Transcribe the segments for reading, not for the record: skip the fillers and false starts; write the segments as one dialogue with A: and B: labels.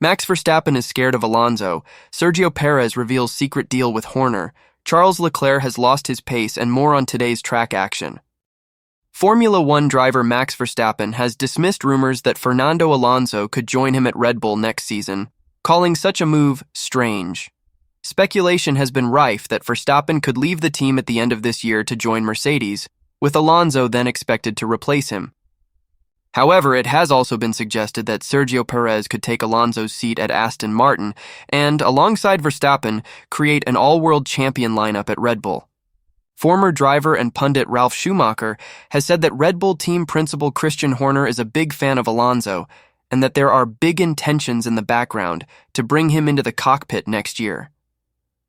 A: Max Verstappen is scared of Alonso, Sergio Perez reveals secret deal with Horner, Charles Leclerc has lost his pace, and more on today's track action. Formula One driver Max Verstappen has dismissed rumors that Fernando Alonso could join him at Red Bull next season, calling such a move strange. Speculation has been rife that Verstappen could leave the team at the end of this year to join Mercedes, with Alonso then expected to replace him. However, it has also been suggested that Sergio Perez could take Alonso's seat at Aston Martin and, alongside Verstappen, create an all-world champion lineup at Red Bull. Former driver and pundit Ralf Schumacher has said that Red Bull team principal Christian Horner is a big fan of Alonso and that there are big intentions in the background to bring him into the cockpit next year.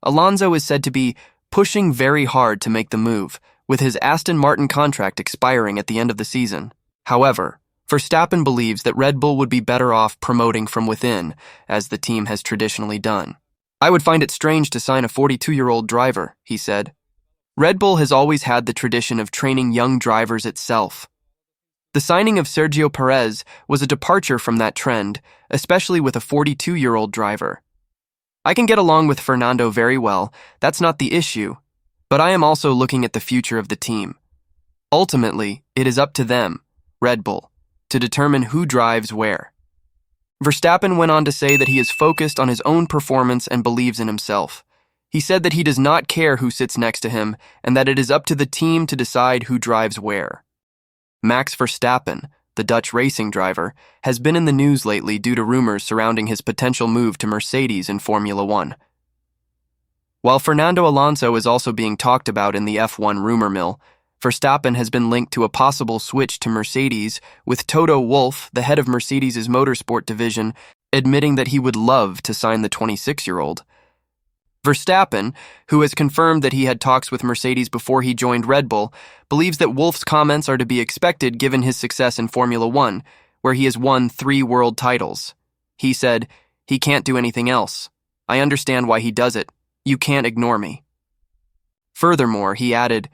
A: Alonso is said to be pushing very hard to make the move, with his Aston Martin contract expiring at the end of the season. However, Verstappen believes that Red Bull would be better off promoting from within, as the team has traditionally done. "I would find it strange to sign a 42-year-old driver," he said. Red Bull has always had the tradition of training young drivers itself. The signing of Sergio Perez was a departure from that trend, especially with a 42-year-old driver. "I can get along with Fernando very well, that's not the issue, but I am also looking at the future of the team. Ultimately, it is up to them, Red Bull, to determine who drives where." Verstappen went on to say that he is focused on his own performance and believes in himself. He said that he does not care who sits next to him and that it is up to the team to decide who drives where. Max Verstappen, the Dutch racing driver, has been in the news lately due to rumors surrounding his potential move to Mercedes in Formula One. While Fernando Alonso is also being talked about in the F1 rumor mill, Verstappen has been linked to a possible switch to Mercedes, with Toto Wolff, the head of Mercedes' Motorsport division, admitting that he would love to sign the 26-year-old. Verstappen, who has confirmed that he had talks with Mercedes before he joined Red Bull, believes that Wolff's comments are to be expected given his success in Formula One, where he has won 3 world titles. He said, "He can't do anything else. I understand why he does it. You can't ignore me." Furthermore, he added,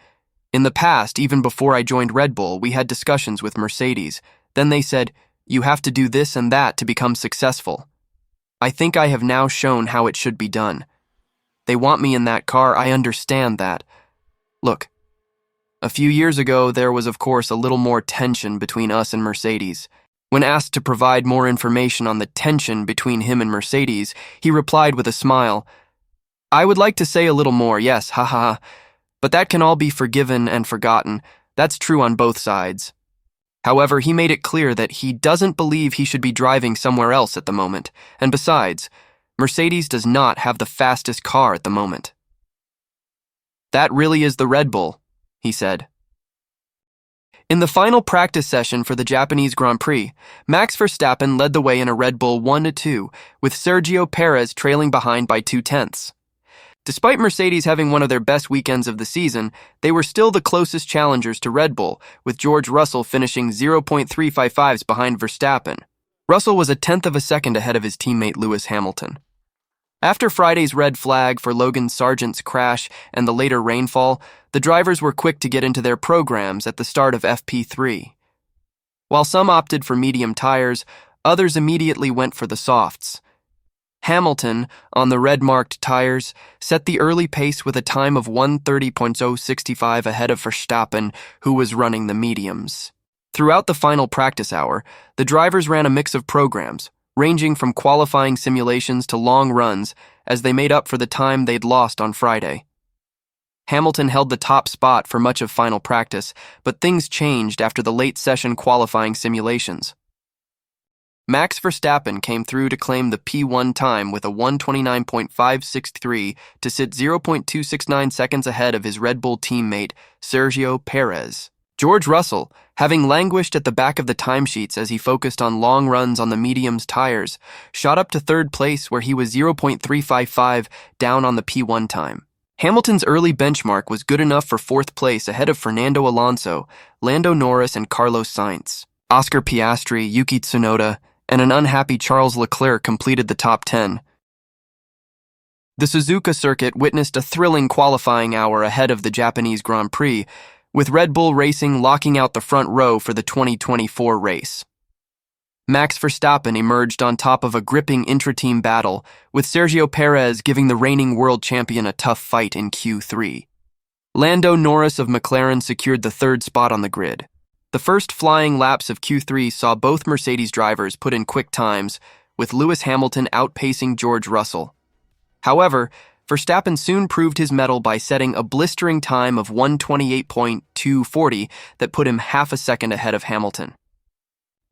A: "In the past, even before I joined Red Bull, we had discussions with Mercedes. Then they said, you have to do this and that to become successful. I think I have now shown how it should be done. They want me in that car, I understand that. Look, a few years ago, there was of course a little more tension between us and Mercedes. When asked to provide more information on the tension between him and Mercedes, he replied with a smile, I would like to say a little more, yes, haha, but that can all be forgiven and forgotten. That's true on both sides. However, he made it clear that he doesn't believe he should be driving somewhere else at the moment, and besides, Mercedes does not have the fastest car at the moment. That really is the Red Bull, he said. In the final practice session for the Japanese Grand Prix, Max Verstappen led the way in a Red Bull 1-2, with Sergio Perez trailing behind by 0.2. Despite Mercedes having one of their best weekends of the season, they were still the closest challengers to Red Bull, with George Russell finishing 0.355s behind Verstappen. Russell was 1/10 of a second ahead of his teammate Lewis Hamilton. After Friday's red flag for Logan Sargent's crash and the later rainfall, the drivers were quick to get into their programs at the start of FP3. While some opted for medium tires, others immediately went for the softs. Hamilton, on the red-marked tires, set the early pace with a time of 1:30.065 ahead of Verstappen, who was running the mediums. Throughout the final practice hour, the drivers ran a mix of programs, ranging from qualifying simulations to long runs, as they made up for the time they'd lost on Friday. Hamilton held the top spot for much of final practice, but things changed after the late-session qualifying simulations. Max Verstappen came through to claim the P1 time with a 1:29.563 to sit 0.269 seconds ahead of his Red Bull teammate, Sergio Perez. George Russell, having languished at the back of the timesheets as he focused on long runs on the mediums tires, shot up to third place where he was 0.355 down on the P1 time. Hamilton's early benchmark was good enough for fourth place ahead of Fernando Alonso, Lando Norris, and Carlos Sainz. Oscar Piastri, Yuki Tsunoda, and an unhappy Charles Leclerc completed the top 10. The Suzuka circuit witnessed a thrilling qualifying hour ahead of the Japanese Grand Prix, with Red Bull Racing locking out the front row for the 2024 race. Max Verstappen emerged on top of a gripping intra-team battle, with Sergio Perez giving the reigning world champion a tough fight in Q3. Lando Norris of McLaren secured the third spot on the grid. The first flying laps of Q3 saw both Mercedes drivers put in quick times, with Lewis Hamilton outpacing George Russell. However, Verstappen soon proved his mettle by setting a blistering time of 1:28.240 that put him half a second ahead of Hamilton.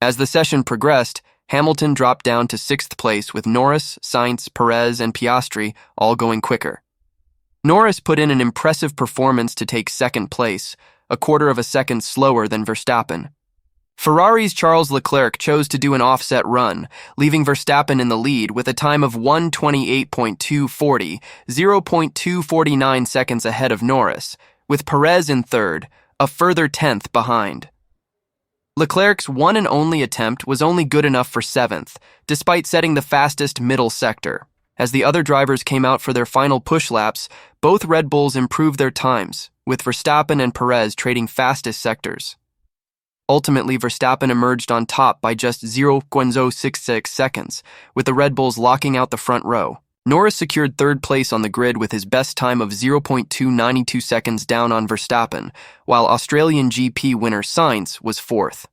A: As the session progressed, Hamilton dropped down to 6th place with Norris, Sainz, Perez, and Piastri all going quicker. Norris put in an impressive performance to take 2nd place, a quarter of a second slower than Verstappen. Ferrari's Charles Leclerc chose to do an offset run, leaving Verstappen in the lead with a time of 1:28.240, 0.249 seconds ahead of Norris, with Perez in 3rd, a further 10th behind. Leclerc's one and only attempt was only good enough for 7th, despite setting the fastest middle sector. As the other drivers came out for their final push laps, both Red Bulls improved their times, with Verstappen and Perez trading fastest sectors. Ultimately, Verstappen emerged on top by just 0.066 seconds, with the Red Bulls locking out the front row. Norris secured 3rd place on the grid with his best time of 0.292 seconds down on Verstappen, while Australian GP winner Sainz was 4th.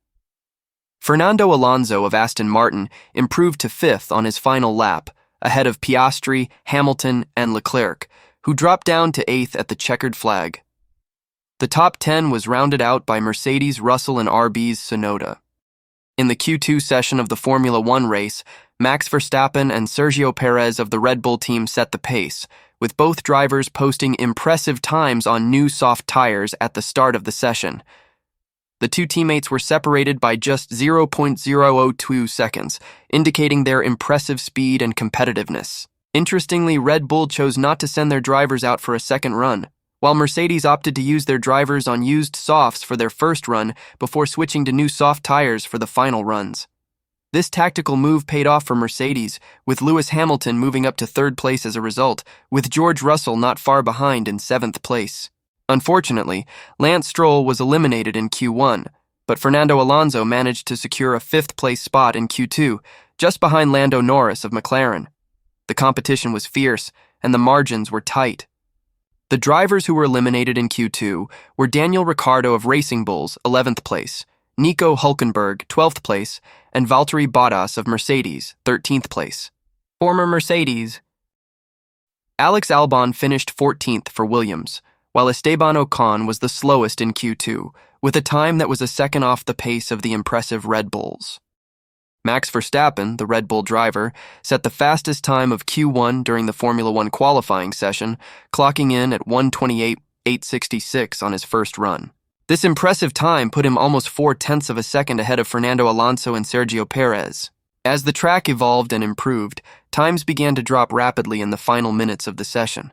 A: Fernando Alonso of Aston Martin improved to 5th on his final lap, ahead of Piastri, Hamilton, and Leclerc, who dropped down to 8th at the checkered flag. The top 10 was rounded out by Mercedes, Russell, and RB's Tsunoda. In the Q2 session of the Formula One race, Max Verstappen and Sergio Perez of the Red Bull team set the pace, with both drivers posting impressive times on new soft tires at the start of the session. The two teammates were separated by just 0.002 seconds, indicating their impressive speed and competitiveness. Interestingly, Red Bull chose not to send their drivers out for a second run, while Mercedes opted to use their drivers on used softs for their first run before switching to new soft tires for the final runs. This tactical move paid off for Mercedes, with Lewis Hamilton moving up to 3rd place as a result, with George Russell not far behind in 7th place. Unfortunately, Lance Stroll was eliminated in Q1, but Fernando Alonso managed to secure a 5th place spot in Q2, just behind Lando Norris of McLaren. The competition was fierce, and the margins were tight. The drivers who were eliminated in Q2 were Daniel Ricciardo of Racing Bulls, 11th place, Nico Hülkenberg, 12th place, and Valtteri Bottas of Mercedes, 13th place. Former Mercedes. Alex Albon finished 14th for Williams, while Esteban Ocon was the slowest in Q2, with a time that was a second off the pace of the impressive Red Bulls. Max Verstappen, the Red Bull driver, set the fastest time of Q1 during the Formula One qualifying session, clocking in at 1:28.866 on his first run. This impressive time put him almost 0.4 of a second ahead of Fernando Alonso and Sergio Perez. As the track evolved and improved, times began to drop rapidly in the final minutes of the session.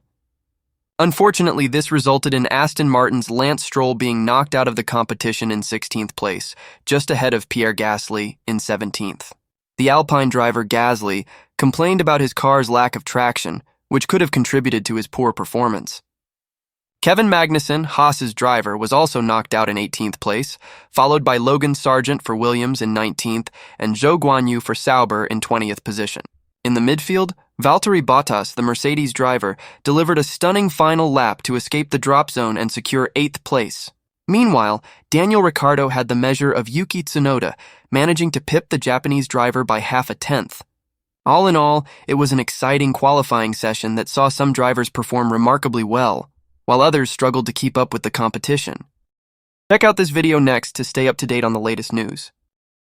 A: Unfortunately, this resulted in Aston Martin's Lance Stroll being knocked out of the competition in 16th place, just ahead of Pierre Gasly in 17th. The Alpine driver Gasly complained about his car's lack of traction, which could have contributed to his poor performance. Kevin Magnussen, Haas's driver, was also knocked out in 18th place, followed by Logan Sargent for Williams in 19th and Zhou Guanyu for Sauber in 20th position. In the midfield, Valtteri Bottas, the Mercedes driver, delivered a stunning final lap to escape the drop zone and secure 8th place. Meanwhile, Daniel Ricciardo had the measure of Yuki Tsunoda, managing to pip the Japanese driver by half a tenth. All in all, it was an exciting qualifying session that saw some drivers perform remarkably well, while others struggled to keep up with the competition. Check out this video next to stay up to date on the latest news.